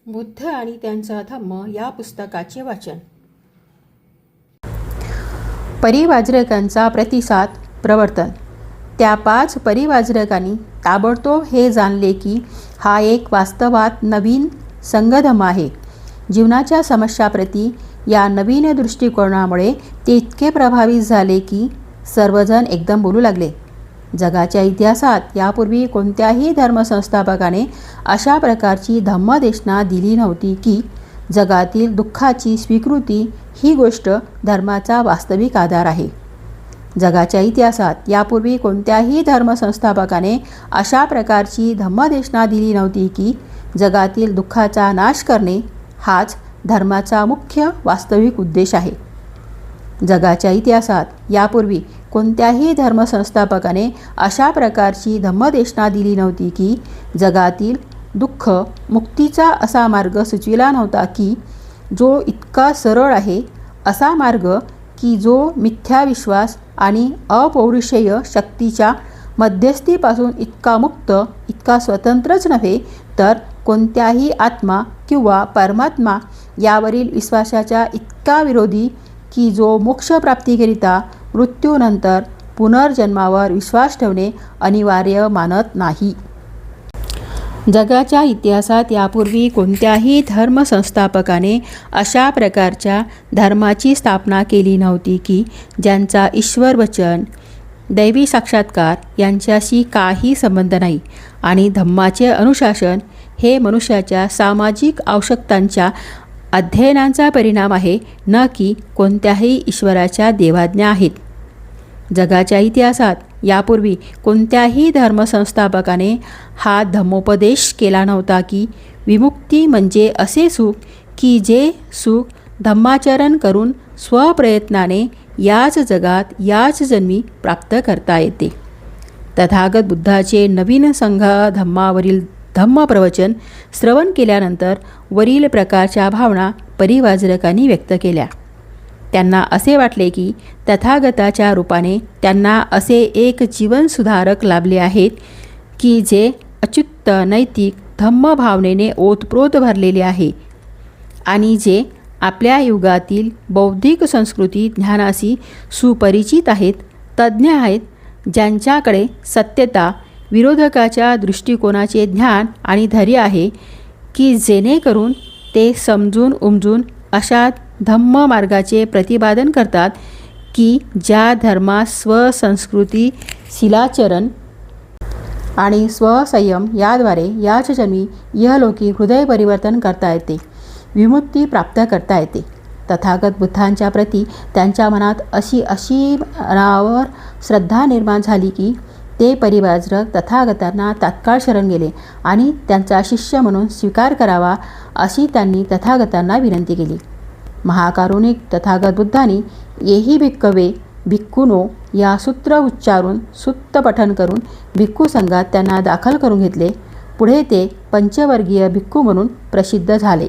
बुद्ध आणि त्यांचा धम्म या पुस्तकाचे वाचन. परिवाजरकांचा प्रतिसाद प्रवर्तन. त्या 5 परिवाजरकांनी ताबडतोब हे जाणले की हा एक वास्तवात नवीन संघधम्म आहे. जीवनाच्या समस्याप्रती या नवीन दृष्टिकोनामुळे ते इतके प्रभावित झाले की सर्वजण एकदम बोलू लागले. जगाच्या इतिहासात यापूर्वी कोणत्याही धर्मसंस्थापकाने अशा प्रकारची धम्मदेशना दिली नव्हती की जगातील दुःखाची स्वीकृती ही गोष्ट धर्माचा वास्तविक आधार आहे. जगाच्या इतिहासात यापूर्वी कोणत्याही धर्मसंस्थापकाने अशा प्रकारची धम्मदेशना दिली नव्हती की जगातील दुःखाचा नाश करणे हाच धर्माचा मुख्य वास्तविक उद्देश आहे. जगाच्या इतिहासात यापूर्वी कोणत्याही धर्मसंस्थापकाने अशा प्रकारची धम्मदेशना दिली नव्हती की जगातील दुःख मुक्तीचा असा मार्ग सुचविला नव्हता की जो इतका सरळ आहे, असा मार्ग की जो मिथ्या विश्वास आणि अपौरुषेय शक्तीच्या मध्यस्थीपासून इतका मुक्त, इतका स्वतंत्रच नव्हे तर कोणत्याही आत्मा किंवा परमात्मा यावरील विश्वासाच्या इतका विरोधी की जो मोक्षप्राप्तीकरिता मृत्यूनंतर पुनर्जन्मावर विश्वास ठेवणे अनिवार्य मानत नाही. जगाच्या इतिहासात यापूर्वी कोणत्याही धर्मसंस्थापकाने अशा प्रकारच्या धर्माची स्थापना केली नव्हती की ज्यांचा ईश्वर वचन, दैवी साक्षात्कार यांच्याशी काही संबंध नाही आणि धम्माचे अनुशासन हे मनुष्याच्या सामाजिक आवश्यकतांच्या अध्ययनांचा परिणाम आहे, न की कोणत्याही ईश्वराच्या देवाज्ञा आहेत. जगाच्या इतिहासात यापूर्वी कोणत्याही धर्मसंस्थापकाने हा धम्मोपदेश केला नव्हता की विमुक्ती म्हणजे असे सुख की जे सुख धम्माचरण करून स्वप्रयत्नाने याच जगात याच जन्मी प्राप्त करता येते. तथागत बुद्धाचे नवीन संघ धम्मावरील धम्मप्रवचन श्रवण केल्यानंतर वरील प्रकारच्या भावना परिवाजरकांनी व्यक्त केल्या. त्यांना असे वाटले की तथागताच्या रूपाने त्यांना असे एक जीवनसुधारक लाभले आहेत की जे अच्युत नैतिक धम्म भावनेने ओतप्रोत भरलेले आहे आणि जे आपल्या युगातील बौद्धिक संस्कृती ज्ञानाशी सुपरिचित आहेत, तज्ज्ञ आहेत, ज्यांच्याकडे सत्यता विरोधकाच्या दृष्टिकोनाचे ज्ञान आणि धैर्य आहे की जेणेकरून ते समजून उमजून अशा धम्म मार्गाचे प्रतिपादन करतात की ज्या धर्मात स्वसंस्कृती, शिलाचरण आणि स्वसंयम याद्वारे याच जन्मी इहलोकी हृदय परिवर्तन करता येते, विमुक्ती प्राप्त करता येते. तथागत बुद्धांच्या प्रती त्यांच्या मनात अशी मनावर श्रद्धा निर्माण झाली की ते परिवाजरक तथागतांना तात्काळ शरण गेले आणि त्यांचा शिष्य म्हणून स्वीकार करावा अशी त्यांनी तथागतांना विनंती केली. महाकारुणिक तथागत बुद्धांनी येही भिक्खवे भिक्खुनो या सूत्र उच्चारून सुत्त पठन करून भिक्खू संघात त्यांना दाखल करून घेतले. पुढे ते पंचवर्गीय भिक्खू म्हणून प्रसिद्ध झाले.